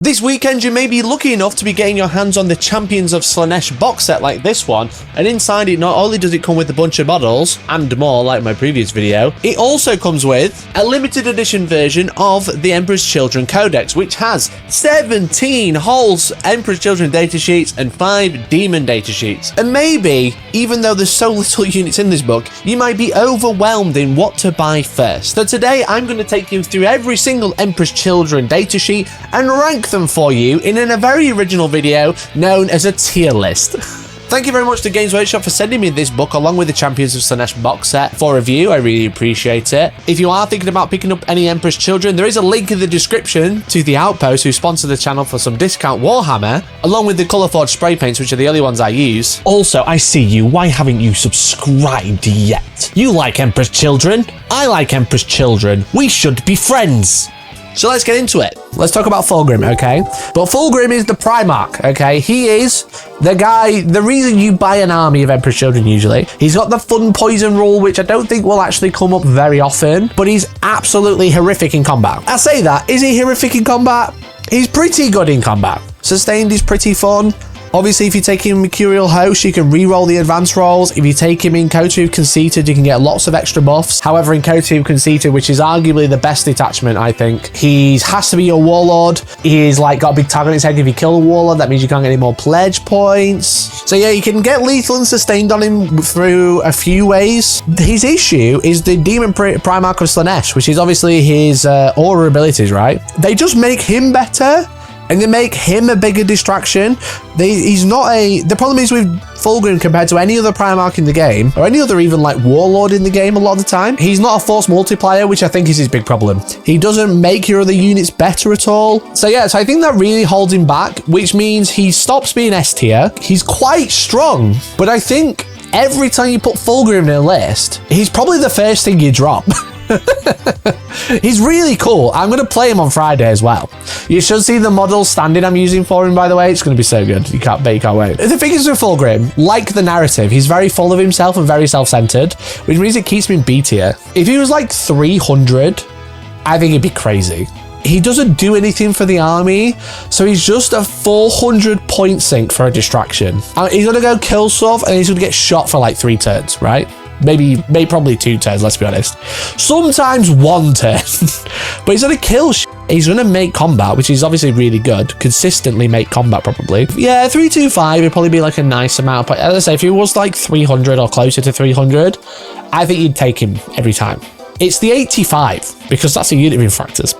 This weekend you may be lucky enough to be getting your hands on the Champions of Slaanesh box set like this one, and inside it not only does it come with a bunch of models, and more like my previous video, it also comes with a limited edition version of the Emperor's Children Codex, which has 17 whole Emperor's Children datasheets and 5 demon datasheets. And maybe, even though there's so little units in this book, you might be overwhelmed in what to buy first. So today I'm going to take you through every single Emperor's Children datasheet and rank them for you in a very original video known as a tier list. Thank you very much to Games Workshop for sending me this book along with the Champions of Slaanesh box set for review. I really appreciate it. If you are thinking about picking up any Emperor's Children, there is a link in the description to the Outpost, who sponsor the channel, for some discount Warhammer, along with the Colourforged spray paints, which are the only ones I use. Also, I see you. Why haven't you subscribed yet? You like Emperor's Children. I like Emperor's Children. We should be friends. So let's get into it. Let's talk about Fulgrim, okay? But Fulgrim is the Primarch, okay? He is the guy, the reason you buy an army of Emperor's Children usually. He's got the fun poison rule, which I don't think will actually come up very often, but he's absolutely horrific in combat. I say that, is he horrific in combat? He's pretty good in combat. Sustained is pretty fun. Obviously, if you take him in Mercurial Host, you can re-roll the advanced rolls. If you take him in Coterie Conceited, you can get lots of extra buffs. However, in Coterie Conceited, which is arguably the best detachment, I think, he has to be your warlord. He's like got a big tag on his head. If you kill a warlord, that means you can't get any more pledge points. So yeah, you can get lethal and sustained on him through a few ways. His issue is the Demon Primarch of Slaanesh, which is obviously his aura abilities, right? They just make him better. And they make him a bigger distraction. He's not a... The problem is with Fulgrim compared to any other Primarch in the game, or any other even like Warlord in the game a lot of the time, he's not a force multiplier, which I think is his big problem. He doesn't make your other units better at all. So yeah, so I think that really holds him back, which means he stops being S tier. He's quite strong, but I think every time you put Fulgrim in a list, he's probably the first thing you drop. He's really cool. I'm going to play him on Friday as well. You should see the model standing I'm using for him, by the way. It's going to be so good. You can't wait. The thing is with Fulgrim, like the narrative, he's very full of himself and very self-centered, which means it keeps him B tier. If he was like 300, I think it'd be crazy. He doesn't do anything for the army, so he's just a 400 point sink for a distraction. He's going to go kill stuff and he's going to get shot for like 3 turns, right? Maybe probably 2 turns, let's be honest. Sometimes 1 turn. But he's going to kill shit. He's going to make combat, which is obviously really good. Consistently make combat, probably. Yeah, 325 would probably be like a nice amount. But as I say, if he was like 300 or closer to 300, I think you'd take him every time. It's the 85, because that's a unit of infractors.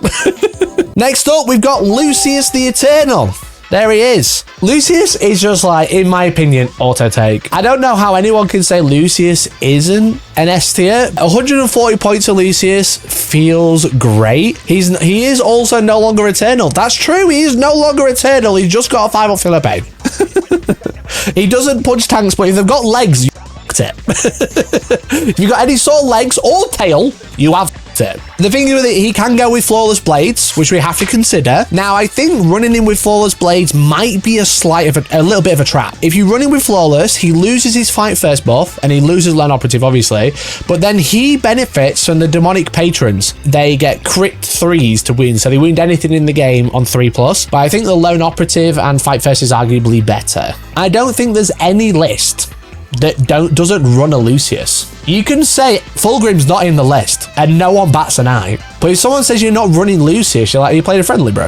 Next up, we've got Lucius the Eternal. There he is. Lucius is just like, in my opinion, auto take. I don't know how anyone can say Lucius isn't an S tier. 140 points for Lucius feels great. He is also no longer Eternal. That's true. He is no longer Eternal. He's just got a 5 off Philippe. He doesn't punch tanks, but if they've got legs, you f***ed it. If you've got any sort of legs or tail, you have f***ed it. The thing with it, he can go with Flawless Blades, which we have to consider. Now, I think running in with Flawless Blades might be a little bit of a trap. If you run in with Flawless, he loses his Fight First buff, and he loses Lone Operative, obviously, but then he benefits from the Demonic Patrons. They get crit 3s to win, so they wound anything in the game on 3+, but I think the Lone Operative and Fight First is arguably better. I don't think there's any list that doesn't run a Lucius. You can say Fulgrim's not in the list and no one bats an eye, but if someone says you're not running Lucius, you're like, you played a friendly, bro.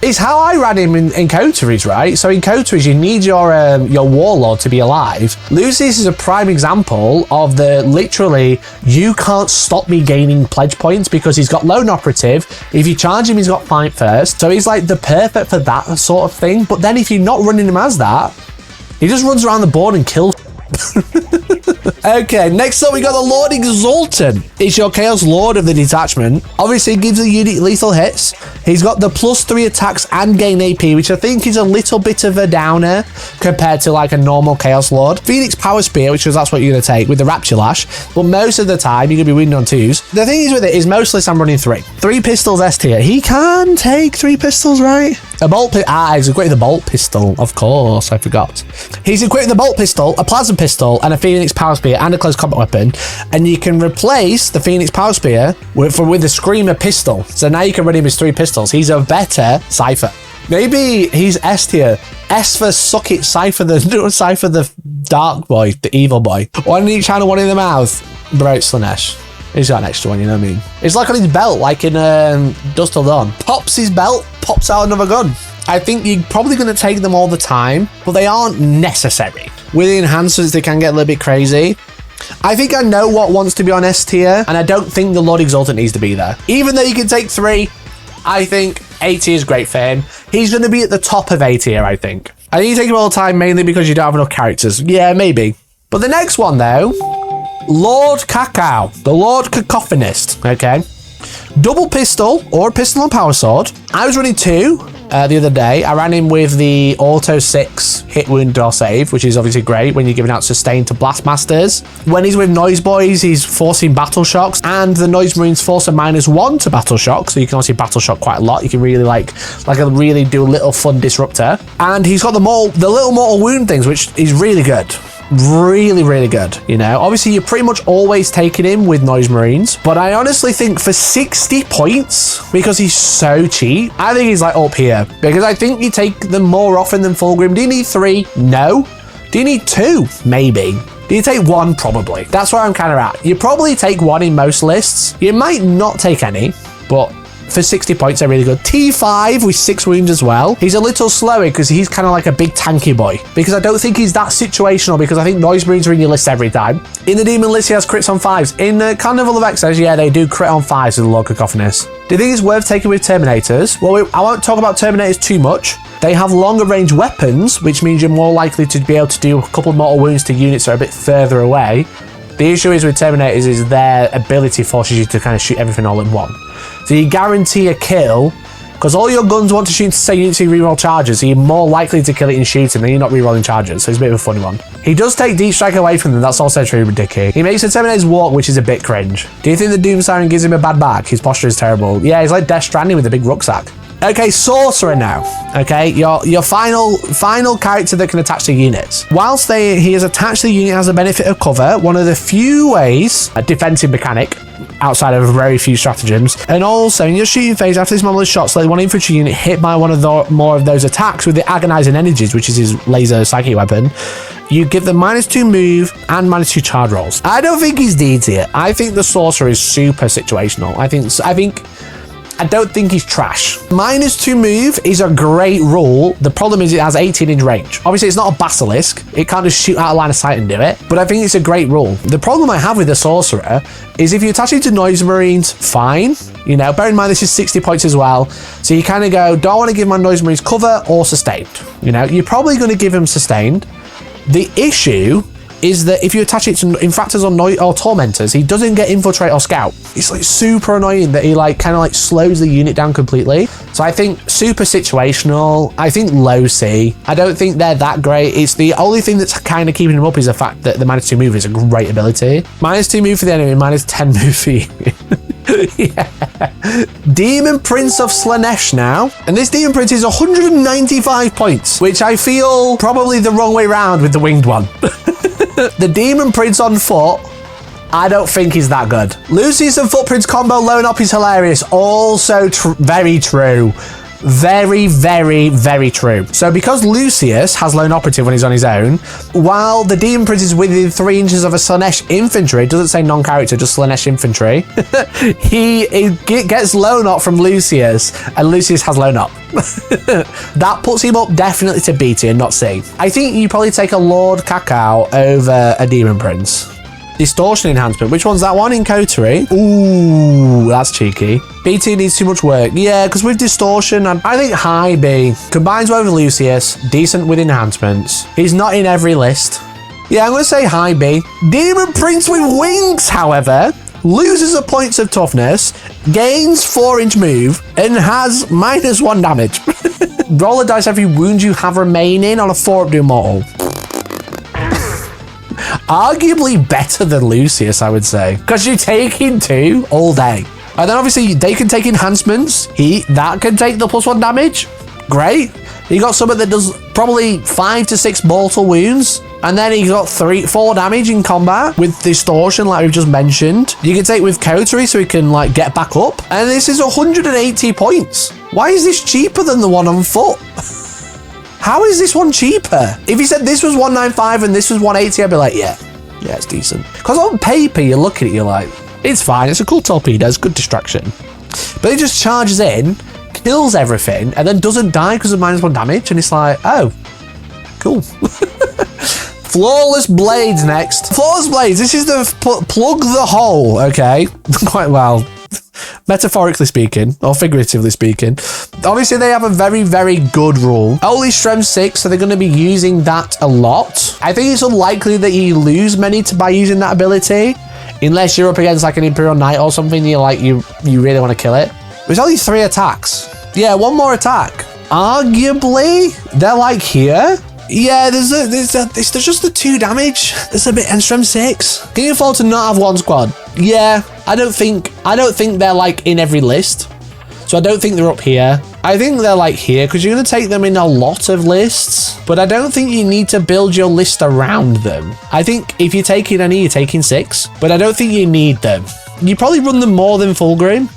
It's how I ran him in Coteries, right? So in Coteries, you need your warlord to be alive. Lucius is a prime example of the literally, you can't stop me gaining pledge points because he's got Lone Operative. If you charge him, he's got Fight First. So he's like the perfect for that sort of thing. But then if you're not running him as that, he just runs around the board and kills. Okay, next up we got the Lord Exultant. It's your Chaos Lord of the detachment. Obviously, it gives the unit lethal hits. He's got the +3 attacks and gain AP, which I think is a little bit of a downer compared to like a normal Chaos Lord. Phoenix Power Spear, which is that's what you're going to take with the Rapture Lash, but most of the time you're going to be winning on 2s. The thing is with it is mostly I'm running 3 pistols S tier. He can take 3 pistols, right? A bolt he's equipped with a bolt pistol, of course, I forgot. He's equipped with a bolt pistol, a plasma pistol, and a Phoenix power spear, and a close combat weapon. And you can replace the Phoenix power spear with the Screamer pistol. So now you can run him as 3 pistols. He's a better Cypher. Maybe he's S tier. S for suck it, Cypher the dark boy, the evil boy. One in each hand and one in the mouth. Bro, Slaanesh. He's got an extra one, you know what I mean? It's like on his belt, like in Dusk Till Dawn. Pops his belt, pops out another gun. I think you're probably going to take them all the time, but they aren't necessary. With the enhancements, they can get a little bit crazy. I think I know what wants to be on S tier, and I don't think the Lord Exaltant needs to be there. Even though you can take 3, I think A tier is great for him. He's going to be at the top of A tier, I think. I think you take him all the time, mainly because you don't have enough characters. Yeah, maybe. But the next one, though... Lord Cacao, the Lord Cacophonist, okay? Double pistol or pistol and power sword. I was running 2 the other day. I ran him with the auto 6 hit, wound, or save, which is obviously great when you're giving out sustain to blast masters. When he's with noise boys, he's forcing battle shocks, and the noise marines force a -1 to battle shock, so you can obviously battle shock quite a lot. You can really really do a little fun disruptor. And he's got the little mortal wound things, which is really good. Really good, you know. Obviously you're pretty much always taking him with noise marines, but I honestly think for 60 points, because he's so cheap, I think he's like up here, because I think you take them more often than Fulgrim. Do you need 3? No. Do you need 2? Maybe. Do you take 1? Probably. That's where I'm kind of at. You probably take 1 in most lists. You might not take any, but for 60 points, they're really good. T5 with 6 wounds as well. He's a little slower because he's kind of like a big tanky boy. Because I don't think he's that situational, because I think Noise Marines are in your list every time. In the Demon list, he has crits on 5s. In the Carnival of Excess, yeah, they do crit on 5s with the Lord Cacophonist. Do you think it's worth taking with Terminators? Well, I won't talk about Terminators too much. They have longer range weapons, which means you're more likely to be able to do a couple of mortal wounds to units that are a bit further away. The issue is with Terminators is their ability forces you to kind of shoot everything all in one. So you guarantee a kill, because all your guns want to shoot to say units you reroll charges, so you're more likely to kill it in shooting than you're not rerolling charges, so it's a bit of a funny one. He does take deep strike away from them, that's also true ridiculous. He makes the Terminator's walk, which is a bit cringe. Do you think the Doom Siren gives him a bad back? His posture is terrible. Yeah, he's like Death Stranding with a big rucksack. Okay, Sorcerer now. Okay, your final character that can attach to units. Whilst he is attached to the unit has the benefit of cover, one of the few ways, a defensive mechanic, outside of very few stratagems. And also, in your shooting phase, after this model is shot, select one infantry unit hit by one of more of those attacks with the agonizing energies, which is his laser psychic weapon. You give them -2 move and -2 charge rolls. I don't think he's D tier. I think the Sorcerer is super situational. I don't think he's trash. -2 move is a great rule. The problem is it has 18-inch range. Obviously, it's not a basilisk. It can't just shoot out of line of sight and do it. But I think it's a great rule. The problem I have with the Sorcerer is if you attach it to Noise Marines, fine. You know, bear in mind this is 60 points as well. So you kind of go, do I want to give my Noise Marines cover or sustained? You know, you're probably going to give him sustained. The issue is that if you attach it to Infractors or Tormentors, he doesn't get Infiltrate or Scout. It's like super annoying that he kind of slows the unit down completely. So I think super situational. I think low C. I don't think they're that great. It's the only thing that's kind of keeping him up is the fact that the -2 move is a great ability. -2 move for the enemy, -10 move for you. Yeah. Demon Prince of Slaanesh now. And this Demon Prince is 195 points, which I feel probably the wrong way round with the winged one. The Demon Prince on foot, I don't think he's that good. Lucius and Footprints combo loan up is hilarious. Also very true. Very, very, very true. So because Lucius has lone operative when he's on his own, while the Demon Prince is within 3 inches of a Slaanesh infantry, it doesn't say non-character, just Slaanesh infantry, he gets lone up from Lucius, and Lucius has lone up. That puts him up definitely to B tier, not C. I think you probably take a Lord Cacao over a Demon Prince. Distortion enhancement. Which one's that one? In Coterie? Ooh, that's cheeky. BT needs too much work. Yeah, because with Distortion, I think high B. Combines well with Lucius. Decent with enhancements. He's not in every list. Yeah, I'm going to say high B. Demon Prince with wings, however, loses a points of toughness, gains 4-inch move, and has -1 damage. Roll a dice every wound you have remaining on a 4-up doom mortal. Arguably better than Lucius, I would say, because you're taking 2 all day. And then obviously they can take enhancements. That can take the +1 damage. Great. You got something that does probably 5 to 6 mortal wounds. And then he got 4 damage in combat with distortion, like we've just mentioned. You can take with coterie so he can like get back up. And this is 180 points. Why is this cheaper than the one on foot? How is this one cheaper? If you said this was 195 and this was 180, I'd be like, yeah, it's decent. Because on paper, you look at it, you're like, it's fine. It's a cool torpedo. It's a good distraction. But it just charges in, kills everything, and then doesn't die because of -1 damage. And it's like, oh, cool. Flawless Blades next. Flawless Blades, this is the plug the hole, okay? Quite well. Metaphorically speaking, or figuratively speaking. Obviously, they have a very, very good rule. Only strength 6, so they're going to be using that a lot. I think it's unlikely that you lose many by using that ability, unless you're up against like an Imperial Knight or something, you really want to kill it. There's only 3 attacks. Yeah, 1 more attack. Arguably, they're like here. Yeah, there's just the 2 damage. There's a bit, and strength 6. Can you afford to not have 1 squad? Yeah, I don't think they're like in every list. So I don't think they're up here. I think they're like here because you're going to take them in a lot of lists, but I don't think you need to build your list around them. I think if you're taking any, you're taking 6, but I don't think you need them. You probably run them more than Fulgrim.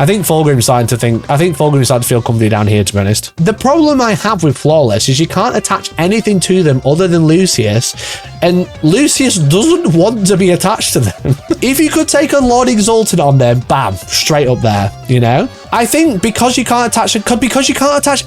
I think Fulgrim's starting to feel comfy down here, to be honest. The problem I have with Flawless is you can't attach anything to them other than Lucius, and Lucius doesn't want to be attached to them. If you could take a Lord Exalted on them, bam, straight up there, you know? I think because you can't attach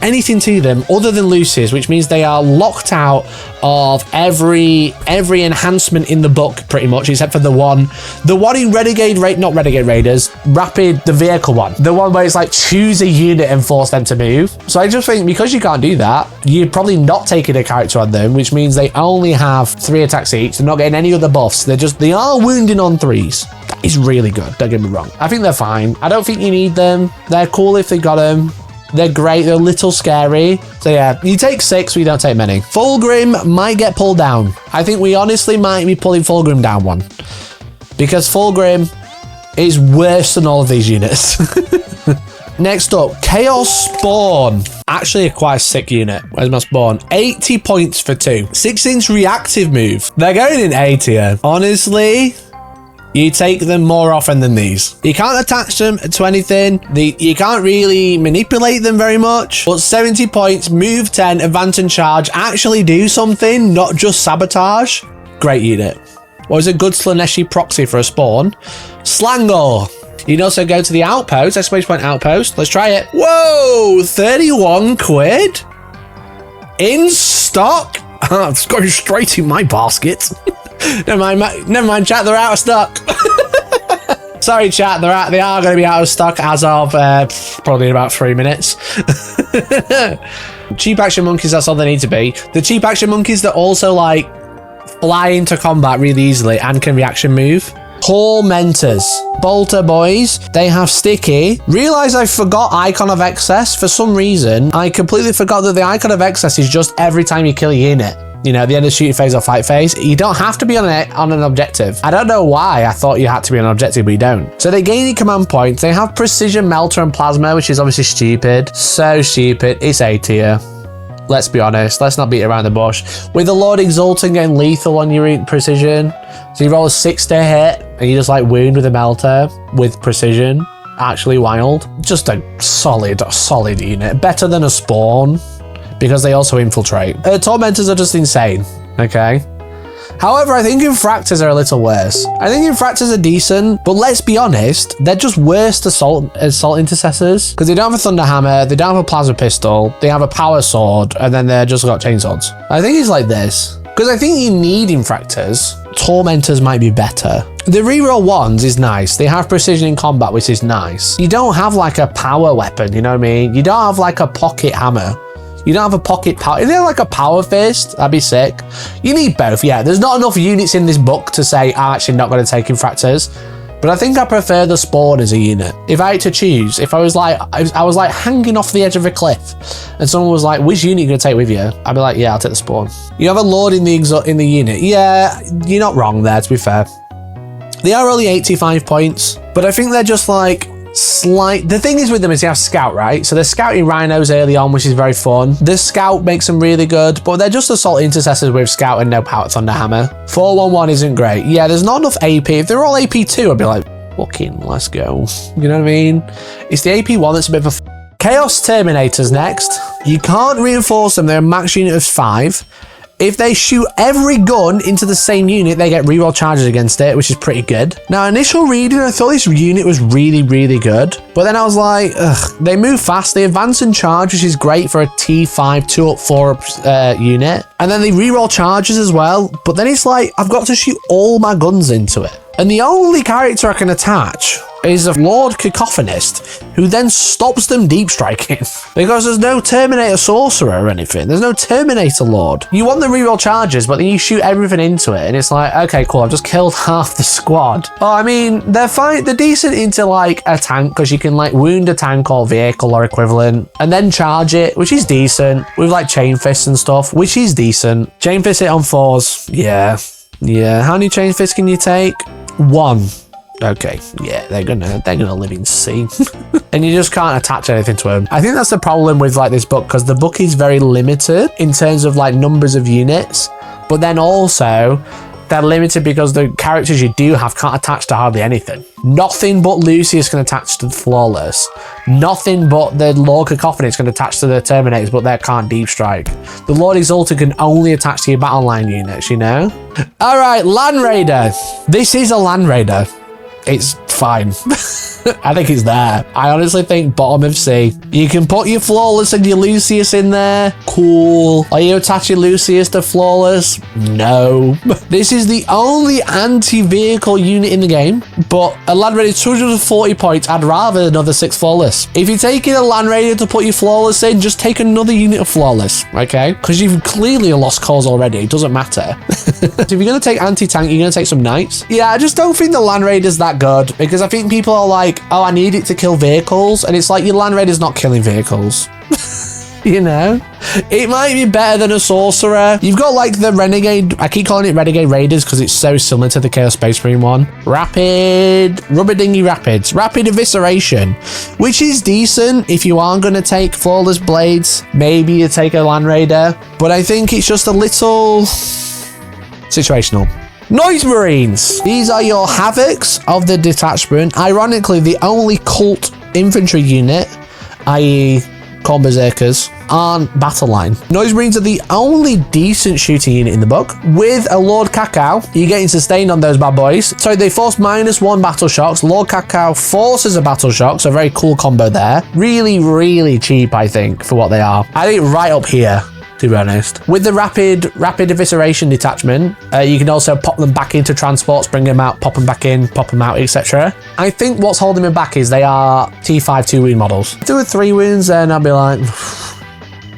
anything to them other than Lucius, which means they are locked out of every enhancement in the book, pretty much, except for the one in not Renegade Raiders, Rapid, the vehicle one. The one where it's like choose a unit and force them to move. So I just think because you can't do that, you're probably not taking a character on them, which means they only have 3 attacks each. They're not getting any other buffs. They are wounding on 3s. That is really good. Don't get me wrong. I think they're fine. I don't think you need them. They're cool if they got them. They're great. They're a little scary. So yeah, you take 6, but you don't take many. Fulgrim might get pulled down. I think we honestly might be pulling Fulgrim down 1. Because Fulgrim is worse than all of these units. Next up, Chaos Spawn. Actually quite a sick unit. Where's my Spawn? 80 points for 2. 6-inch reactive move. They're going in A tier. Honestly, you take them more often than these. You can't attach them to anything. You can't really manipulate them very much. But 70 points, move 10, advance and charge. Actually do something, not just sabotage. Great unit. What is a good Slaaneshi proxy for a Spawn? Slangor. You can also go to the Outpost, ! Outpost. Let's try it. Whoa, 31 quid? In stock? It's going straight in my basket. Never mind, chat, they're out of stock. Sorry, chat, they are going to be out of stock as of probably in about 3 minutes. Cheap action monkeys, that's all they need to be. The cheap action monkeys that also like fly into combat really easily and can reaction move. Tormentors. Bolter boys. They have sticky. Realize I forgot Icon of Excess. For some reason, I completely forgot that the Icon of Excess is just every time you kill a unit. You know, the end of shooting phase or fight phase. You don't have to be on an objective. I don't know why I thought you had to be on an objective, but you don't. So they gain command points. They have precision, melter, and plasma, which is obviously stupid. So stupid. It's A tier. Let's be honest. Let's not beat around the bush. With the Lord Exalting getting lethal on your precision. So you roll a 6 to hit, and you just like wound with a melter with precision. Actually wild. Just a solid unit. Better than a Spawn, because they also infiltrate. Tormentors are just insane, okay? However, I think Infractors are a little worse. I think Infractors are decent, but let's be honest, they're just worse assault intercessors, because they don't have a Thunder Hammer, they don't have a Plasma Pistol, they have a Power Sword, and then they're just got chainswords. I think it's like this, because I think you need Infractors. Tormentors might be better. The reroll ones is nice. They have precision in combat, which is nice. You don't have like a power weapon, you know what I mean? You don't have like a pocket hammer. You don't have a pocket power. Is there like a power fist? That'd be sick. You need both, yeah. There's not enough units in this book to say I'm actually not going to take Infractors. But I think I prefer the Spawn as a unit. If I had to choose, if I was like hanging off the edge of a cliff and someone was like, which unit are you going to take with you? I'd be like, yeah, I'll take the Spawn. You have a Lord in the unit. Yeah, you're not wrong there, to be fair. They are only 85 points, but I think they're just like The thing is with them is you have scout, right? So they're scouting rhinos early on, which is very fun. The scout makes them really good, but they're just assault intercessors with scout and no power thunder hammer. 411 isn't great. Yeah, there's not enough AP. If they're all AP2, I'd be like, fucking let's go. You know what I mean? It's the AP1 that's a bit of a Chaos Terminators next. You can't reinforce them. They're a max unit of 5. If they shoot every gun into the same unit, they get reroll charges against it, which is pretty good. Now, initial reading, I thought this unit was really, really good. But then I was like, ugh, they move fast. They advance and charge, which is great for a T5 2-up 4-up unit. And then they reroll charges as well. But then it's like, I've got to shoot all my guns into it. And the only character I can attach is a Lord Cacophonist, who then stops them deep striking. Because there's no Terminator Sorcerer or anything. There's no Terminator Lord. You want the reroll charges, but then you shoot everything into it. And it's like, okay, cool, I've just killed half the squad. Oh, I mean, they're fine. They're decent into like a tank, because you can like wound a tank or vehicle or equivalent, and then charge it, which is decent, with like chain fists and stuff, which is decent. Chain fist hit on 4s. Yeah. How many chain fists can you take? 1. Okay, yeah, they're gonna live in sea. And you just can't attach anything to them. I think that's the problem with like this book, because the book is very limited in terms of like numbers of units, but then also they're limited because the characters you do have can't attach to hardly anything. Nothing but Lucius can attach to the Flawless. Nothing but the Lord Cacophonist can attach to the Terminators, but they can't deep strike. The Lord Exalted can only attach to your battle line units, you know? All right, Land Raider. This is a Land Raider. It's fine. I think it's there. I honestly think bottom of C. You can put your Flawless and your Lucius in there. Cool. Are you attaching Lucius to Flawless? No. This is the only anti-vehicle unit in the game, but a Land Raider 240 points. I'd rather another 6 Flawless. If you're taking a Land Raider to put your Flawless in, just take another unit of Flawless, okay? Because you've clearly lost cause already. It doesn't matter. So if you're going to take anti-tank, you're going to take some Knights. Yeah, I just don't think the Land Raider's that good, because I think people are like, oh, I need it to kill vehicles, and it's like, your Land Raider's not killing vehicles. You know, it might be better than a sorcerer. You've got like the Renegade, I keep calling it Renegade Raiders because it's so similar to the Chaos Space Marine one. Rapid Rubber Dinghy Rapids, Rapid Evisceration, which is decent if you aren't going to take Flawless Blades. Maybe you take a Land Raider, but I think it's just a little situational. Noise Marines. These are your Havocs of the detachment. Ironically, the only cult infantry unit, i.e. Corn Berserkers, on battle line. Noise Marines are the only decent shooting unit in the book. With a Lord Cacao, you're getting sustained on those bad boys. So they force -1 battle shocks. Lord Cacao forces a battle shock, so very cool combo there. Really, really cheap, I think, for what they are. I think right up here, to be honest. With the rapid evisceration detachment, you can also pop them back into transports, bring them out, pop them back in, pop them out, etc. I think what's holding them back is they are T5 2-wound models. If they were 3 wounds, then I'd be like,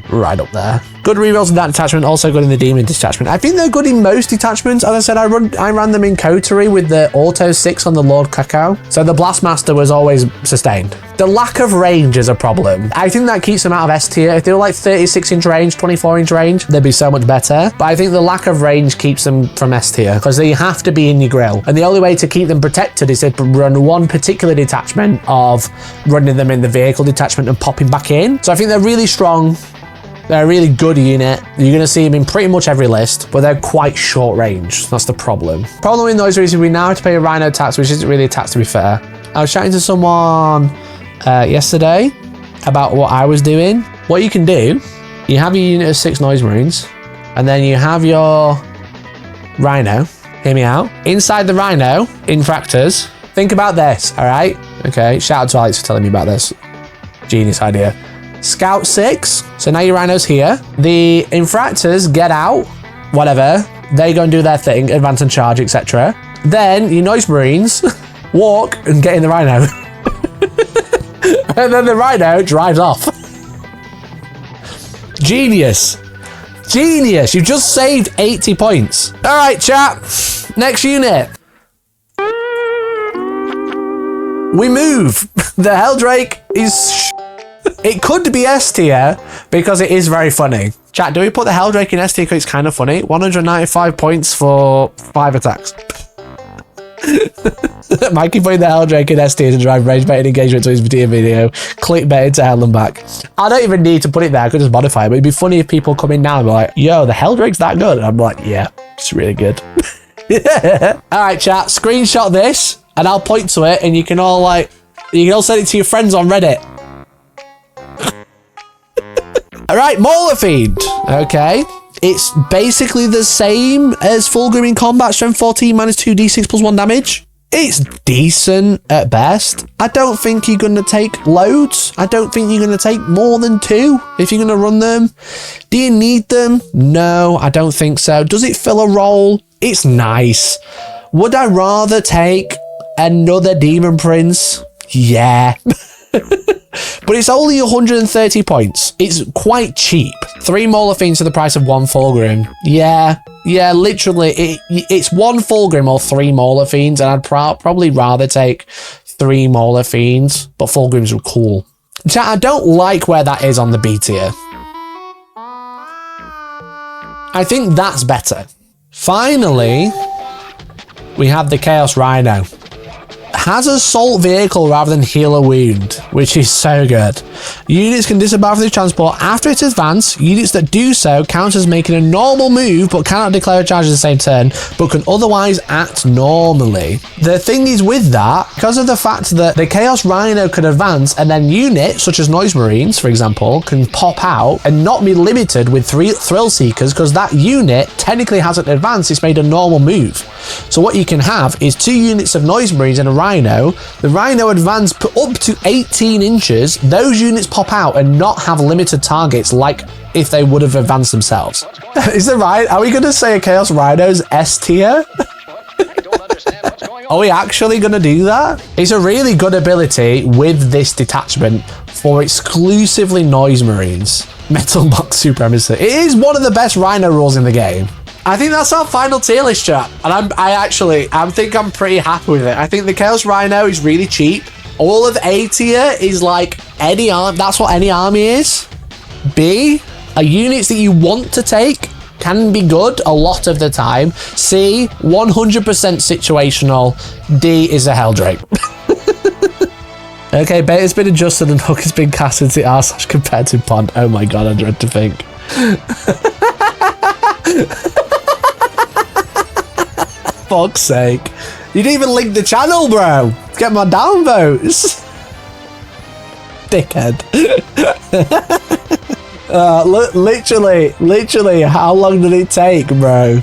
right up there. Good rerolls in that detachment, also good in the demon detachment. I think they're good in most detachments. As I said, I ran them in coterie with the auto 6 on the Lord Cacao. So the Blastmaster was always sustained. The lack of range is a problem. I think that keeps them out of S tier. If they were like 36-inch range, 24-inch range, they'd be so much better. But I think the lack of range keeps them from S tier, because they have to be in your grill. And the only way to keep them protected is to run one particular detachment of running them in the vehicle detachment and popping back in. So I think they're really strong. They're a really good unit. You're going to see them in pretty much every list, but they're quite short range. That's the problem. Problem with Noise Marines is we now have to pay a Rhino tax, which isn't really a tax, to be fair. I was chatting to someone yesterday about what I was doing. What you can do, you have your unit of 6 Noise Marines, and then you have your Rhino. Hear me out. Inside the Rhino, infractors, think about this, all right? Okay, shout out to Alex for telling me about this. Genius idea. Scout 6, so now your Rhino's here. The infractors get out, whatever. They go and do their thing, advance and charge, etc. Then your Noise Marines walk and get in the Rhino. And then the Rhino drives off. Genius. Genius. You've just saved 80 points. All right, chat. Next unit. We move. The Helldrake is... It could be S tier because it is very funny. Chat, do we put the Helldrake in S tier because it's kind of funny? 195 points for 5 attacks. Mikey putting the Helldrake in S tier to drive rage baiting engagement to his video. Clickbait into hell and back. I don't even need to put it there. I could just modify it. But it'd be funny if people come in now and be like, yo, the Helldrake's that good. And I'm like, yeah, it's really good. All right, chat. Screenshot this and I'll point to it and you can all send it to your friends on Reddit. All right, Mauler Fiend. Okay. It's basically the same as Fulgrim combat, strength 14 minus 2d6 plus 1 damage. It's decent at best. I don't think you're going to take loads. I don't think you're going to take more than 2 if you're going to run them. Do you need them? No, I don't think so. Does it fill a role? It's nice. Would I rather take another Demon Prince? Yeah. But it's only 130 points. It's quite cheap. 3 Mauler Fiends for the price of 1 Fulgrim. Yeah, literally, it's 1 Fulgrim or 3 Mauler Fiends, and I'd probably rather take 3 Mauler Fiends, but Fulgrims are cool. Chat, I don't like where that is on the B tier. I think that's better. Finally, we have the Chaos Rhino. Has assault vehicle rather than heal a wound, which is so good. Units can disembowel from the transport after its advance. Units that do so count as making a normal move but cannot declare a charge in the same turn, but can otherwise act normally. The thing is with that, because of the fact that the Chaos Rhino can advance and then units such as Noise Marines, for example, can pop out and not be limited with Thrill Seekers because that unit technically hasn't advanced, it's made a normal move. So what you can have is 2 units of Noise Marines and a Rhino. The Rhino advance up to 18 inches. Those units pop out and not have limited targets like if they would have advanced themselves. Is it right? Are we going to say a Chaos Rhino's S tier? Are we actually going to do that? It's a really good ability with this detachment for exclusively Noise Marines. Metal Box Supremacy. It is one of the best Rhino rules in the game. I think that's our final tier list, chat. And I think I'm pretty happy with it. I think the Chaos Rhino is really cheap. All of A tier is like any arm. That's what any army is. B are units that you want to take. Can be good a lot of the time. C, 100% situational. D is a Helldrake. Okay, beta's been adjusted and hook has been cast into the r/competitive pond. Oh my god, I dread to think. Fuck's sake. You didn't even link the channel, bro. Get my downvotes. Dickhead. Literally, how long did it take, bro?